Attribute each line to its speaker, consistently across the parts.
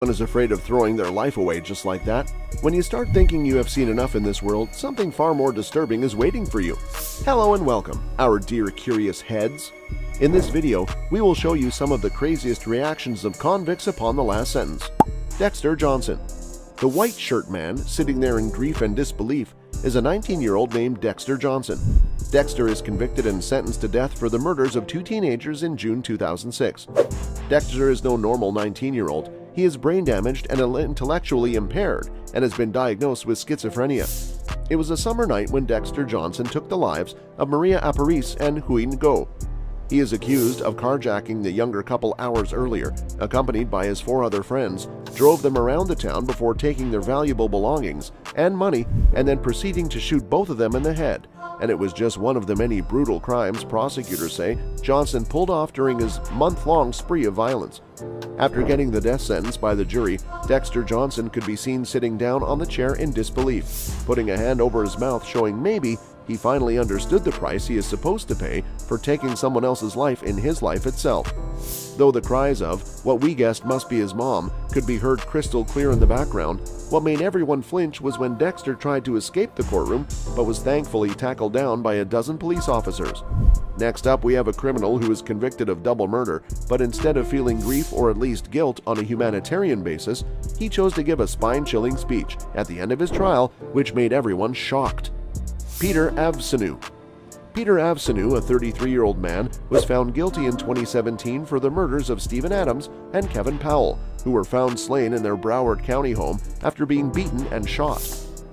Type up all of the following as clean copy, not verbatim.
Speaker 1: Everyone is afraid of throwing their life away just like that. When you start thinking you have seen enough in this world, something far more disturbing is waiting for you. Hello and welcome, our dear curious heads. In this video, we will show you some of the craziest reactions of convicts upon the last sentence. Dexter Johnson. The white shirt man, sitting there in grief and disbelief, is a 19-year-old named Dexter Johnson. Dexter is convicted and sentenced to death for the murders of two teenagers in June 2006. Dexter is no normal 19-year-old. He is brain damaged and intellectually impaired and has been diagnosed with schizophrenia. It was a summer night when Dexter Johnson took the lives of Maria Aparice and Huyen Go. He is accused of carjacking the younger couple hours earlier, accompanied by his four other friends, drove them around the town before taking their valuable belongings and money and then proceeding to shoot both of them in the head. And it was just one of the many brutal crimes prosecutors say Johnson pulled off during his month-long spree of violence. After getting the death sentence by the jury, Dexter Johnson could be seen sitting down on the chair in disbelief, putting a hand over his mouth showing maybe he finally understood the price he is supposed to pay for taking someone else's life in his life itself. Though the cries of, "what we guessed must be his mom," could be heard crystal clear in the background, what made everyone flinch was when Dexter tried to escape the courtroom but was thankfully tackled down by a dozen police officers. Next up, we have a criminal who is convicted of double murder, but instead of feeling grief or at least guilt on a humanitarian basis, he chose to give a spine-chilling speech at the end of his trial, which made everyone shocked. Peter Avsenew. Peter Avsenew, a 33-year-old man, was found guilty in 2017 for the murders of Stephen Adams and Kevin Powell, who were found slain in their Broward County home after being beaten and shot.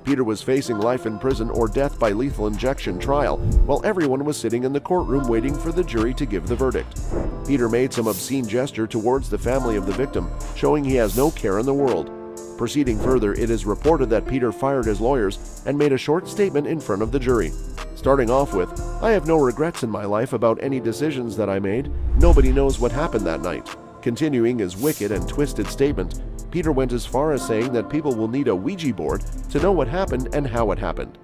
Speaker 1: Peter was facing life in prison or death by lethal injection trial, while everyone was sitting in the courtroom waiting for the jury to give the verdict. Peter made some obscene gesture towards the family of the victim, showing he has no care in the world. Proceeding further, it is reported that Peter fired his lawyers and made a short statement in front of the jury. Starting off with, "I have no regrets in my life about any decisions that I made. Nobody knows what happened that night." Continuing his wicked and twisted statement, Peter went as far as saying that people will need a Ouija board to know what happened and how it happened.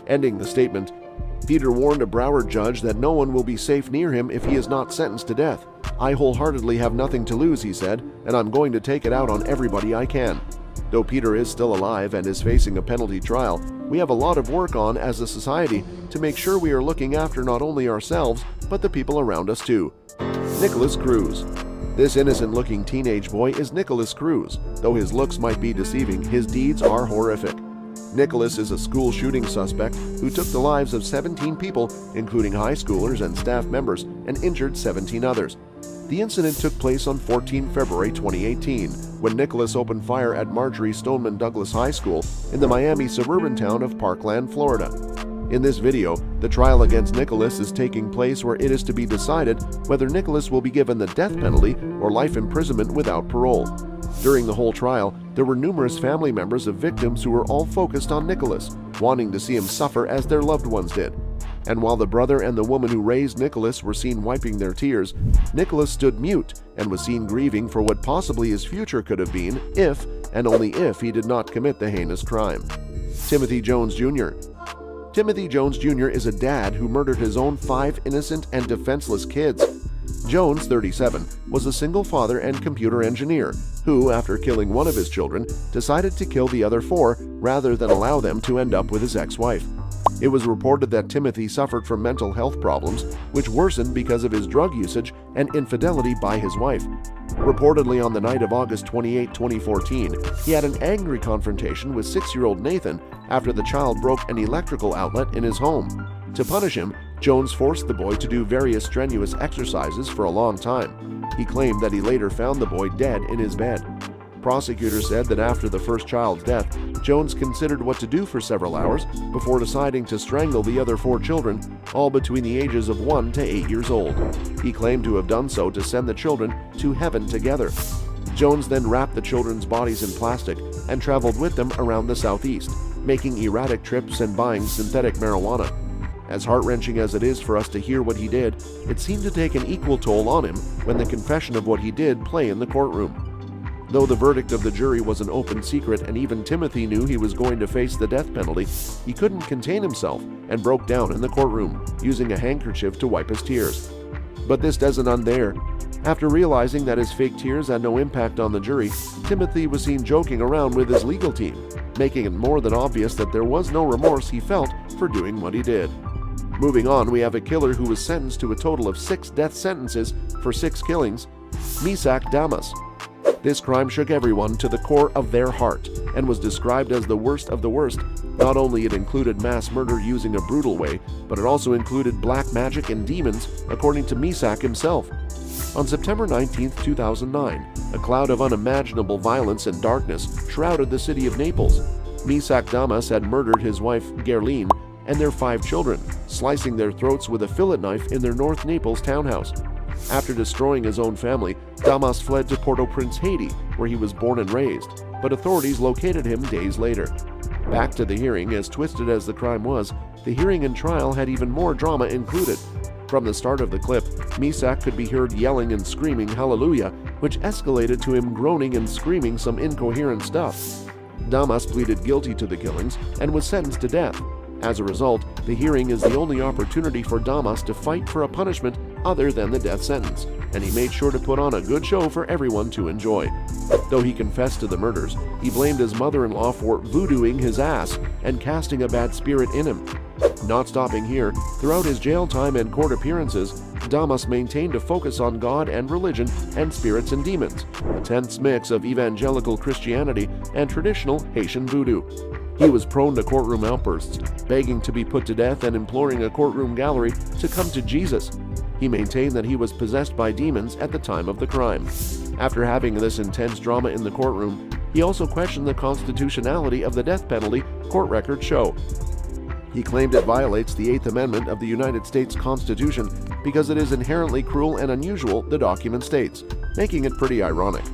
Speaker 1: Ending the statement, Peter warned a Broward judge that no one will be safe near him if he is not sentenced to death. "I wholeheartedly have nothing to lose," he said, "and I'm going to take it out on everybody I can." Though Peter is still alive and is facing a penalty trial, we have a lot of work on as a society to make sure we are looking after not only ourselves, but the people around us too. Nikolas Cruz. This innocent-looking teenage boy is Nikolas Cruz. Though his looks might be deceiving, his deeds are horrific. Nikolas is a school shooting suspect who took the lives of 17 people, including high schoolers and staff members, and injured 17 others. The incident took place on 14 February 2018, when Nikolas opened fire at Marjorie Stoneman Douglas High School in the Miami suburban town of Parkland, Florida. In this video, the trial against Nikolas is taking place where it is to be decided whether Nikolas will be given the death penalty or life imprisonment without parole. During the whole trial, there were numerous family members of victims who were all focused on Nikolas, wanting to see him suffer as their loved ones did. And while the brother and the woman who raised Nikolas were seen wiping their tears, Nikolas stood mute and was seen grieving for what possibly his future could have been if, and only if, he did not commit the heinous crime. Timothy Jones Jr. Timothy Jones Jr. is a dad who murdered his own 5 innocent and defenseless kids. Jones, 37, was a single father and computer engineer who, after killing one of his children, decided to kill the other 4 rather than allow them to end up with his ex-wife. It was reported that Timothy suffered from mental health problems, which worsened because of his drug usage and infidelity by his wife. Reportedly on the night of August 28, 2014, he had an angry confrontation with 6-year-old Nathan after the child broke an electrical outlet in his home. To punish him, Jones forced the boy to do various strenuous exercises for a long time. He claimed that he later found the boy dead in his bed. Prosecutors said that after the first child's death, Jones considered what to do for several hours before deciding to strangle the other 4 children, all between the ages of 1 to 8 years old. He claimed to have done so to send the children to heaven together. Jones then wrapped the children's bodies in plastic and traveled with them around the southeast, making erratic trips and buying synthetic marijuana. As heart-wrenching as it is for us to hear what he did, it seemed to take an equal toll on him when the confession of what he did play in the courtroom. Though the verdict of the jury was an open secret and even Timothy knew he was going to face the death penalty, he couldn't contain himself and broke down in the courtroom, using a handkerchief to wipe his tears. But this doesn't end there. After realizing that his fake tears had no impact on the jury, Timothy was seen joking around with his legal team, making it more than obvious that there was no remorse he felt for doing what he did. Moving on, we have a killer who was sentenced to a total of 6 death sentences for 6 killings, Mesac Damas. This crime shook everyone to the core of their heart and was described as the worst of the worst. Not only it included mass murder using a brutal way, but it also included black magic and demons, according to Mesac himself. On September 19, 2009, a cloud of unimaginable violence and darkness shrouded the city of Naples. Mesac Damas had murdered his wife, Gerline, and their 5 children, slicing their throats with a fillet knife in their North Naples townhouse. After destroying his own family, Damas fled to Port-au-Prince, Haiti, where he was born and raised, but authorities located him days later. Back to the hearing, as twisted as the crime was, the hearing and trial had even more drama included. From the start of the clip, Mesac could be heard yelling and screaming hallelujah, which escalated to him groaning and screaming some incoherent stuff. Damas pleaded guilty to the killings and was sentenced to death. As a result, the hearing is the only opportunity for Damas to fight for a punishment other than the death sentence, and he made sure to put on a good show for everyone to enjoy. Though he confessed to the murders, he blamed his mother-in-law for voodooing his ass and casting a bad spirit in him. Not stopping here, throughout his jail time and court appearances, Damas maintained a focus on God and religion and spirits and demons, a tense mix of evangelical Christianity and traditional Haitian voodoo. He was prone to courtroom outbursts, begging to be put to death and imploring a courtroom gallery to come to Jesus. He maintained that he was possessed by demons at the time of the crime. After having this intense drama in the courtroom, he also questioned the constitutionality of the death penalty, court records show. He claimed it violates the 8th Amendment of the United States Constitution because it is inherently cruel and unusual, the document states, making it pretty ironic.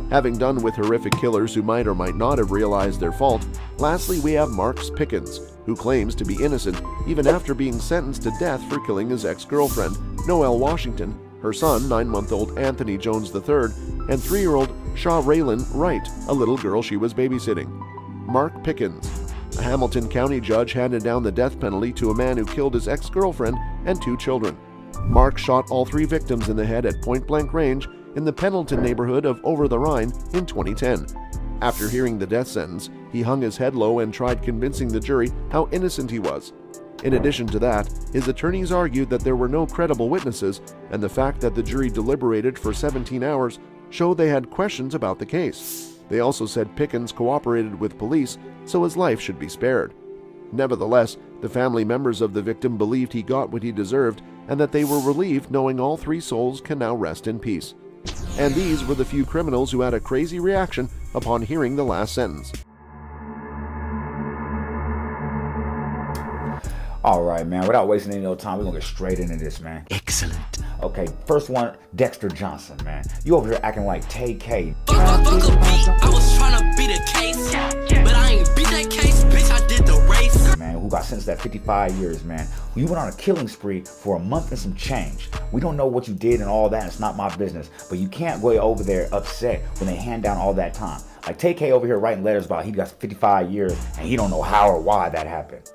Speaker 1: Having done with horrific killers who might or might not have realized their fault, lastly we have Pickens, who claims to be innocent even after being sentenced to death for killing his ex-girlfriend, Noelle Washington, her son, 9-month-old Anthony Jones III, and 3-year-old Shaw Raylan Wright, a little girl she was babysitting. Pickens. A Hamilton County judge handed down the death penalty to a man who killed his ex-girlfriend and 2 children. Mark shot all 3 victims in the head at point-blank range in the Pendleton neighborhood of Over the Rhine in 2010. After hearing the death sentence, he hung his head low and tried convincing the jury how innocent he was. In addition to that, his attorneys argued that there were no credible witnesses, and the fact that the jury deliberated for 17 hours showed they had questions about the case. They also said Pickens cooperated with police, so his life should be spared. Nevertheless, the family members of the victim believed he got what he deserved and that they were relieved knowing all 3 souls can now rest in peace. And these were the few criminals who had a crazy reaction upon hearing the last sentence.
Speaker 2: All right, man, without wasting any more time, we're gonna get straight into this, man.
Speaker 3: Excellent.
Speaker 2: Okay, first one, Dexter Johnson, man. You over here acting like TK.
Speaker 3: Fuck a beat. I was trying to beat a case, but I ain't beat that case, bitch. I did the race.
Speaker 2: Man, who got sentenced at 55 years, man. You went on a killing spree for a month and some change. We don't know what you did and all that, and it's not my business. But you can't go over there upset when they hand down all that time. Like TK over here writing letters about he got 55 years and he don't know how or why that happened.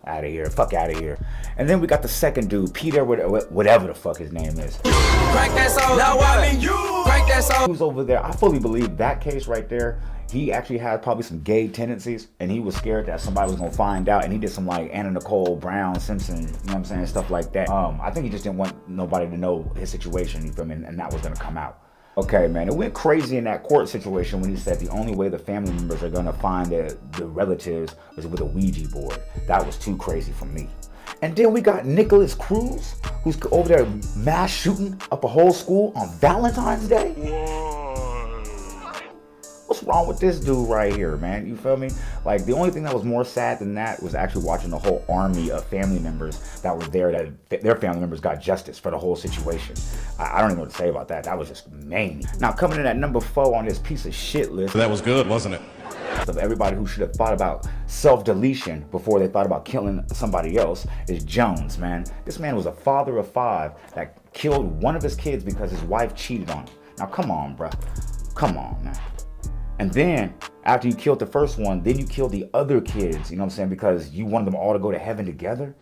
Speaker 2: Out of here, fuck out of here. And then we got the second dude, Peter, whatever the fuck his name is.
Speaker 3: Crack that song. Now I mean you. Crack that song.
Speaker 2: Who's over there? I fully believe that case right there. He actually had probably some gay tendencies, and he was scared that somebody was gonna find out, and he did some like Anna Nicole Brown Simpson, you know what I'm saying, stuff like that. I think he just didn't want nobody to know his situation, you feel me, and that was gonna come out. Okay, man, it went crazy in that court situation when he said the only way the family members are gonna find the relatives is with a Ouija board. That was too crazy for me. And then we got Nikolas Cruz, who's over there mass shooting up a whole school on Valentine's Day. What's wrong with this dude right here, man? You feel me? Like, the only thing that was more sad than that was actually watching the whole army of family members that were there, that their family members got justice for the whole situation. I don't even know what to say about that. That was just mean. Now, coming in at number 4 on this piece of shit list.
Speaker 4: That was good, wasn't it?
Speaker 2: Of everybody who should have thought about self-deletion before they thought about killing somebody else is Jones, man. This man was a father of 5 that killed one of his kids because his wife cheated on him. Now, come on, bruh. Come on, man. And then, after you killed the first one, then you killed the other kids, you know what I'm saying, because you wanted them all to go to heaven together.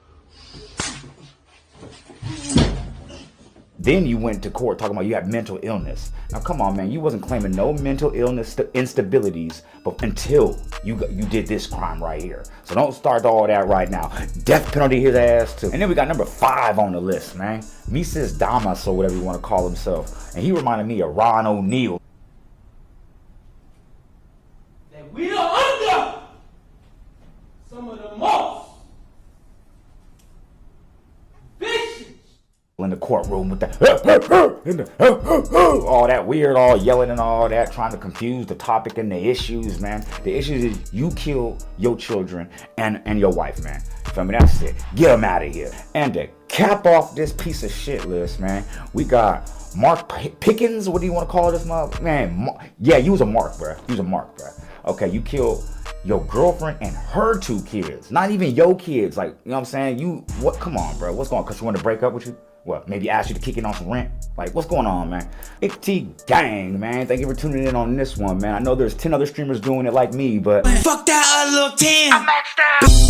Speaker 2: Then you went to court talking about you had mental illness. Now come on, man, you wasn't claiming no mental illness instabilities but until you did this crime right here. So don't start all that right now. Death penalty his ass too. And then we got number 5 on the list, man. Mrs. Damas, or whatever you want to call himself. And he reminded me of Ron O'Neal.
Speaker 4: That we are under some of the most vicious
Speaker 2: in the courtroom with that all that weird, all yelling and all that, trying to confuse the topic and the issues, man. The issues is you kill your children and your wife, man. Feel me? That's it. Get them out of here. And to cap off this piece of shit list, man, we got Mark Pickens. What do you want to call this mother? Man, yeah, you was a Mark, bro. You was a Mark, bro. Okay, you killed your girlfriend and her 2 kids. Not even your kids. Like, you know what I'm saying? What? Come on, bro. What's going on? Because she wanted to break up with you? What, maybe ask you to kick in on some rent? Like, what's going on, man? Big T gang, man. Thank you for tuning in on this one, man. I know there's 10 other streamers doing it like me, but
Speaker 3: Fuck that, little 10. I'm maxed out.